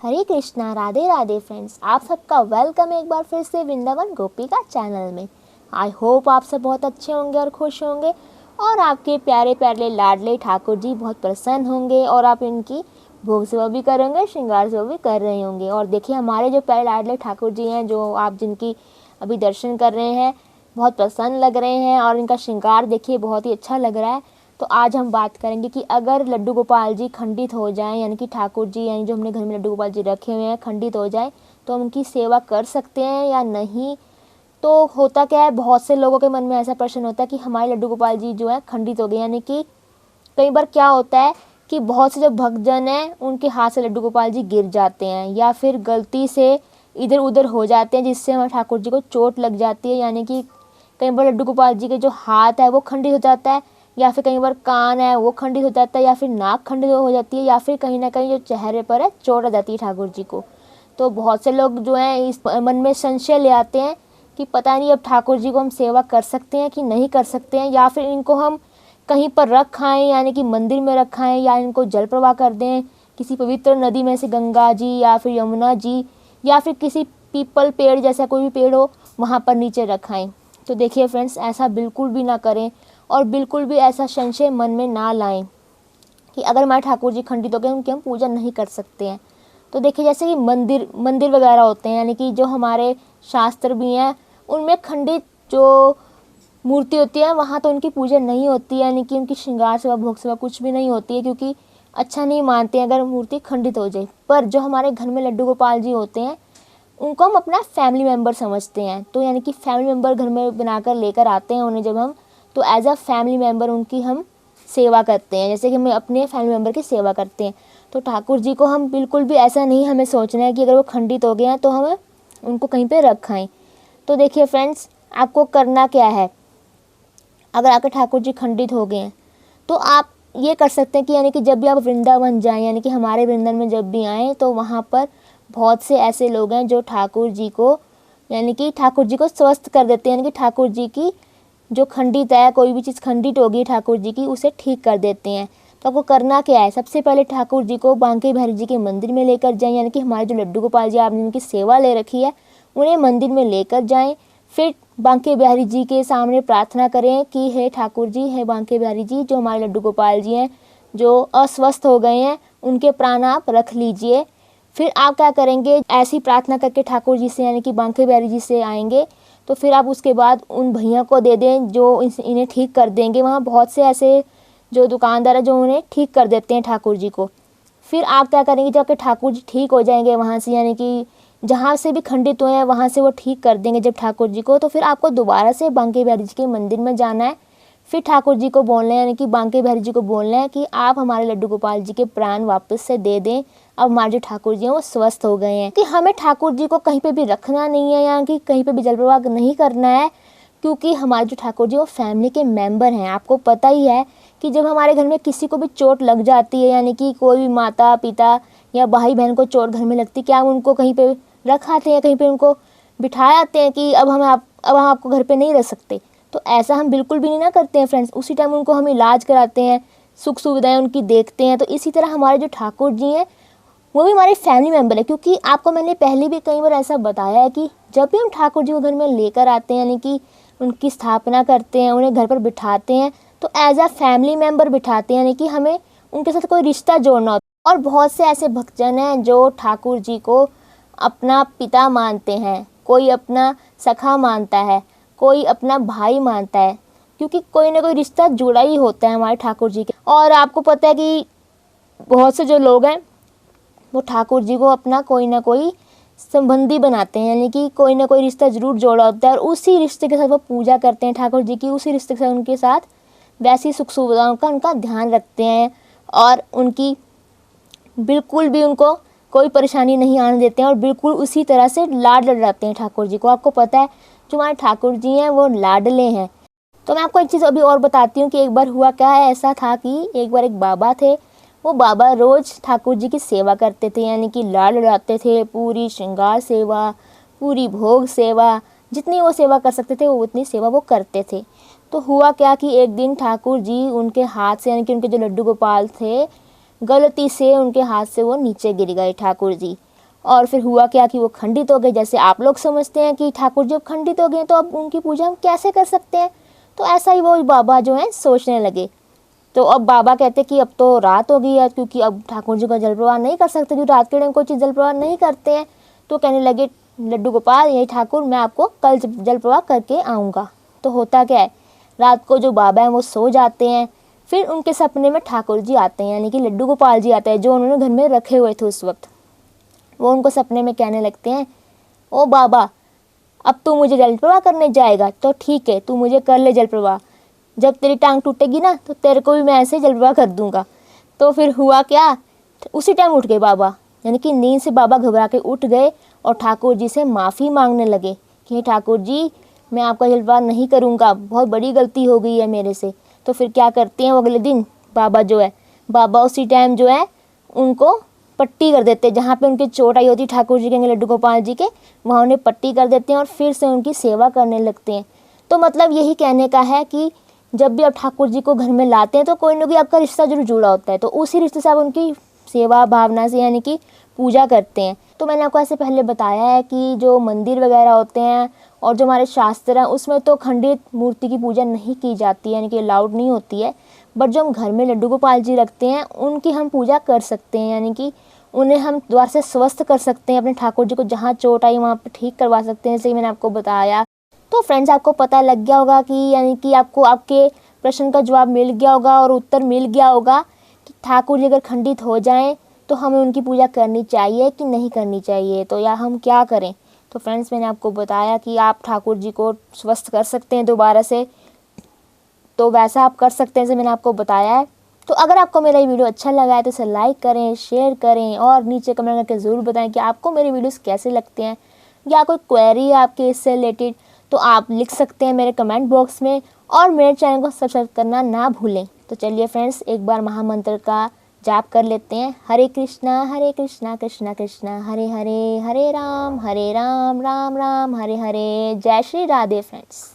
हरे Krishna, Radhe Radhe friends. आप सबका welcome एक बार फिर से वृंदावन गोपिका चैनल में। आई होप आप सब बहुत अच्छे होंगे और खुश होंगे और आपके प्यारे प्यारे लाडले ठाकुर जी बहुत प्रसन्न होंगे और आप इनकी भोग सेवा भी करेंगे, श्रृंगार सेवा भी कर रहे होंगे। और देखिए हमारे जो प्यारे लाडले ठाकुर जी हैं, जो आप जिनकी अभी दर्शन कर रहे हैं, बहुत प्रसन्न लग रहे हैं और इनका श्रृंगार देखिए बहुत ही अच्छा लग रहा है। तो आज हम बात करेंगे कि अगर लड्डू गोपाल जी खंडित हो जाएं, यानी कि ठाकुर जी यानी जो हमने घर में लड्डू गोपाल जी रखे हुए हैं खंडित हो जाएं, तो हम उनकी सेवा कर सकते हैं या नहीं। तो होता क्या है, बहुत से लोगों के मन में ऐसा प्रश्न होता है कि हमारे लड्डू गोपाल जी जो है खंडित हो गए, यानी कि कई बार क्या होता है कि बहुत से जो भक्तजन हैं उनके हाथ से लड्डू गोपाल जी गिर जाते हैं या फिर गलती से इधर उधर हो जाते हैं, जिससे हमारे ठाकुर जी को चोट लग जाती है। यानी कि कई बार लड्डू गोपाल जी के जो हाथ है वो खंडित हो जाता है, या फिर कई बार कान है वो खंडित हो जाता है, या फिर नाक खंडित हो जाती है, या फिर कहीं ना कहीं जो चेहरे पर है चोट आ जाती है ठाकुर जी को। तो बहुत से लोग जो हैं इस मन में संशय ले आते हैं कि पता नहीं अब ठाकुर जी को हम सेवा कर सकते हैं कि नहीं कर सकते हैं, या फिर इनको हम कहीं पर रख आएँ, यानी कि मंदिर में रख आएँ, या इनको जल प्रवाह कर दें किसी पवित्र नदी में से, गंगा जी या फिर यमुना जी, या फिर किसी पीपल पेड़ जैसा कोई भी पेड़ हो वहाँ पर नीचे रखाएं। तो देखिए फ्रेंड्स, ऐसा बिल्कुल भी ना करें और बिल्कुल भी ऐसा संशय मन में ना लाएं कि अगर हमारे ठाकुर जी खंडित हो गए उनकी हम पूजा नहीं कर सकते हैं। तो देखिए जैसे कि मंदिर वगैरह होते हैं, यानी कि जो हमारे शास्त्र भी हैं उनमें खंडित जो मूर्ति होती है वहाँ तो उनकी पूजा नहीं होती है, यानी कि उनकी श्रृंगार सेवा भोग सेवा कुछ भी नहीं होती है, क्योंकि अच्छा नहीं मानते हैं अगर मूर्ति खंडित हो जाए। पर जो हमारे घर में लड्डू गोपाल जी होते हैं उनको हम अपना फैमिली मेम्बर समझते हैं, तो यानी कि फैमिली मेम्बर घर में बनाकर लेकर आते हैं उन्हें जब हम, तो एज अ फैमिली मेम्बर उनकी हम सेवा करते हैं, जैसे कि हम अपने फैमिली मेम्बर की सेवा करते हैं। तो ठाकुर जी को हम बिल्कुल भी ऐसा नहीं हमें सोचना है कि अगर वो खंडित हो गए हैं तो हमें उनको कहीं पे रखाएं। तो देखिए फ्रेंड्स, आपको करना क्या है, अगर आपके ठाकुर जी खंडित हो गए हैं तो आप ये कर सकते हैं कि यानी कि जब भी आप वृंदावन जाएं, यानी कि हमारे वृंदावन में जब भी आएँ तो वहाँ पर बहुत से ऐसे लोग हैं जो ठाकुर जी को यानी कि ठाकुर जी को स्वस्थ कर देते हैं, यानी कि ठाकुर जी की जो खंडित है, कोई भी चीज़ खंडित होगी ठाकुर जी की उसे ठीक कर देते हैं। तो आपको करना क्या है, सबसे पहले ठाकुर जी को बांके बिहारी जी के मंदिर में लेकर जाएं, यानी कि हमारे जो लड्डू गोपाल जी आपने उनकी सेवा ले रखी है उन्हें मंदिर में लेकर जाएं। फिर बांके बिहारी जी के सामने प्रार्थना करें कि हे ठाकुर जी, हे बांके बिहारी जी, जो हमारे लड्डू गोपाल जी हैं जो अस्वस्थ हो गए हैं उनके प्राण आप रख लीजिए। फिर आप क्या करेंगे, ऐसी प्रार्थना करके ठाकुर जी से यानी कि बांके बिहारी जी से आएंगे तो फिर आप उसके बाद उन भैया को दे दें जो इन्हें ठीक कर देंगे। वहाँ बहुत से ऐसे जो दुकानदार है जो उन्हें ठीक कर देते हैं ठाकुर जी को। फिर आप क्या करेंगे, जब ठाकुर जी ठीक हो जाएंगे वहाँ से, यानी कि जहाँ से भी खंडित हुए हैं वहाँ से वो ठीक कर देंगे जब ठाकुर जी को, तो फिर आपको दोबारा से बांके बिहारी जी के मंदिर में जाना है। फिर ठाकुर जी को बोलना है, यानी कि बांके बिहारी जी को बोलना है कि आप हमारे लड्डू गोपाल जी के प्राण वापस से दे दें, अब हमारे जो ठाकुर जी हैं वो स्वस्थ हो गए हैं। कि हमें ठाकुर जी को कहीं पे भी रखना नहीं है, या कि कहीं पे भी जल प्रवाह नहीं करना है, क्योंकि हमारे जो ठाकुर जी वो फैमिली के मेंबर हैं। आपको पता ही है कि जब हमारे घर में किसी को भी चोट लग जाती है, यानी कि कोई भी माता पिता या भाई बहन को चोट घर में लगती है, क्या हम उनको कहीं पे रख आते हैं, कहीं पे उनको बिठाए आते हैं कि अब हम आपको घर पे नहीं रह सकते। तो ऐसा हम बिल्कुल भी नहीं ना करते हैं फ्रेंड्स। उसी टाइम उनको हम इलाज कराते हैं, सुख सुविधाएं उनकी देखते हैं। तो इसी तरह हमारे जो ठाकुर जी हैं वो भी हमारे फैमिली मेम्बर है, क्योंकि आपको मैंने पहले भी कई बार ऐसा बताया है कि जब भी हम ठाकुर जी को घर में लेकर आते हैं, यानी कि उनकी स्थापना करते हैं, उन्हें घर पर बिठाते हैं, तो एज अ फैमिली मेम्बर बिठाते हैं, यानी कि हमें उनके साथ कोई रिश्ता जोड़ना होता है। और बहुत से ऐसे भक्तजन हैं जो ठाकुर जी को अपना पिता मानते हैं, कोई अपना सखा मानता है, कोई अपना भाई मानता है, क्योंकि कोई ना कोई रिश्ता जुड़ा ही होता है हमारे ठाकुर जी के। और आपको पता है कि बहुत से जो लोग हैं वो ठाकुर जी को अपना कोई ना कोई संबंधी बनाते हैं, यानी कि कोई ना कोई रिश्ता जरूर जोड़ा होता है और उसी रिश्ते के साथ वो पूजा करते हैं ठाकुर जी की, उसी रिश्ते के साथ उनके साथ वैसी सुख सुविधाओं का उनका ध्यान रखते हैं और उनकी बिल्कुल भी उनको कोई परेशानी नहीं आने देते हैं और बिल्कुल उसी तरह से लाड लड़ाते हैं ठाकुर जी को। आपको पता है जो हमारे ठाकुर जी हैं वो लाडले हैं। तो मैं आपको एक चीज़ अभी और बताती हूँ कि एक बार हुआ क्या है, ऐसा था कि एक बार एक बाबा थे, वो बाबा रोज़ ठाकुर जी की सेवा करते थे, यानी कि लाड लड़ाते थे, पूरी श्रृंगार सेवा, पूरी भोग सेवा, जितनी वो सेवा कर सकते थे वो उतनी सेवा वो करते थे। तो हुआ क्या कि एक दिन ठाकुर जी उनके हाथ से, यानी कि उनके जो लड्डू गोपाल थे, गलती से उनके हाथ से वो नीचे गिर गए ठाकुर जी। और फिर हुआ क्या कि वो खंडित हो गए। जैसे आप लोग समझते हैं कि ठाकुर जी अब खंडित हो गए तो अब उनकी पूजा हम कैसे कर सकते हैं, तो ऐसा ही वो बाबा जो हैं सोचने लगे। तो अब बाबा कहते कि अब तो रात हो गई है, क्योंकि अब ठाकुर जी का जल प्रवाह नहीं कर सकते, जो रात के टाइम कोई चीज़ जल प्रवाह नहीं करते हैं। तो कहने लगे लड्डू गोपाल, यही ठाकुर, मैं आपको कल जल प्रवाह करके आऊँगा। तो होता क्या है, रात को जो बाबा हैं वो सो जाते हैं, फिर उनके सपने में ठाकुर जी आते हैं, यानी कि लड्डू गोपाल जी आते हैं जो उन्होंने घर में रखे हुए थे उस वक्त। वो उनको सपने में कहने लगते हैं, ओ बाबा, अब तू मुझे जल प्रवाह करने जाएगा तो ठीक है, तू मुझे कर ले जल प्रवाह, जब तेरी टांग टूटेगी ना तो तेरे को भी मैं ऐसे जल प्रवाह कर दूंगा। तो फिर हुआ क्या, उसी टाइम उठ गए बाबा, यानी कि नींद से बाबा घबरा के उठ गए और ठाकुर जी से माफ़ी मांगने लगे कि ठाकुर जी, मैं आपका जल प्रवाह नहीं करूँगा, बहुत बड़ी गलती हो गई है मेरे से। तो फिर क्या करते हैं, वो अगले दिन बाबा जो है, बाबा उसी टाइम जो है उनको पट्टी कर देते हैं, जहाँ पे उनकी चोट आई होती ठाकुर जी के लड्डू गोपाल जी के, वहाँ उन्हें पट्टी कर देते हैं और फिर से उनकी सेवा करने लगते हैं। तो मतलब यही कहने का है कि जब भी आप ठाकुर जी को घर में लाते हैं तो कोई ना कोई आपका रिश्ता जरूर जुड़ा होता है, तो उसी रिश्ते से आप उनकी सेवा भावना से यानी कि पूजा करते हैं। तो मैंने आपको ऐसे पहले बताया है कि जो मंदिर वगैरह होते हैं और जो हमारे शास्त्र हैं उसमें तो खंडित मूर्ति की पूजा नहीं की जाती है, यानी कि अलाउड नहीं होती है। बट जो हम घर में लड्डू गोपाल जी रखते हैं उनकी हम पूजा कर सकते हैं, यानी कि उन्हें हम द्वार से स्वस्थ कर सकते हैं, अपने ठाकुर जी को जहाँ चोट आई वहाँ पर ठीक करवा सकते हैं, जैसे मैंने आपको बताया। तो फ्रेंड्स, आपको पता लग गया होगा कि यानी कि आपको आपके प्रश्न का जवाब मिल गया होगा और उत्तर मिल गया होगा कि ठाकुर जी अगर खंडित हो जाएं तो हमें उनकी पूजा करनी चाहिए कि नहीं करनी चाहिए, तो या हम क्या करें। तो फ्रेंड्स, मैंने आपको बताया कि आप ठाकुर जी को स्वस्थ कर सकते हैं दोबारा से, तो वैसा आप कर सकते हैं जैसे मैंने आपको बताया है। तो अगर आपको मेरा ये वीडियो अच्छा लगा है तो इसे लाइक करें, शेयर करें और नीचे कमेंट करके ज़रूर बताएं कि आपको मेरे वीडियोस कैसे लगते हैं, या कोई क्वेरी है आपके इससे रिलेटेड तो आप लिख सकते हैं मेरे कमेंट बॉक्स में, और मेरे चैनल को सब्सक्राइब करना ना भूलें। तो चलिए फ्रेंड्स, एक बार महामंत्र का जाप कर लेते हैं। हरे कृष्णा कृष्णा कृष्णा हरे हरे, हरे राम राम राम हरे हरे। जय श्री राधे फ्रेंड्स।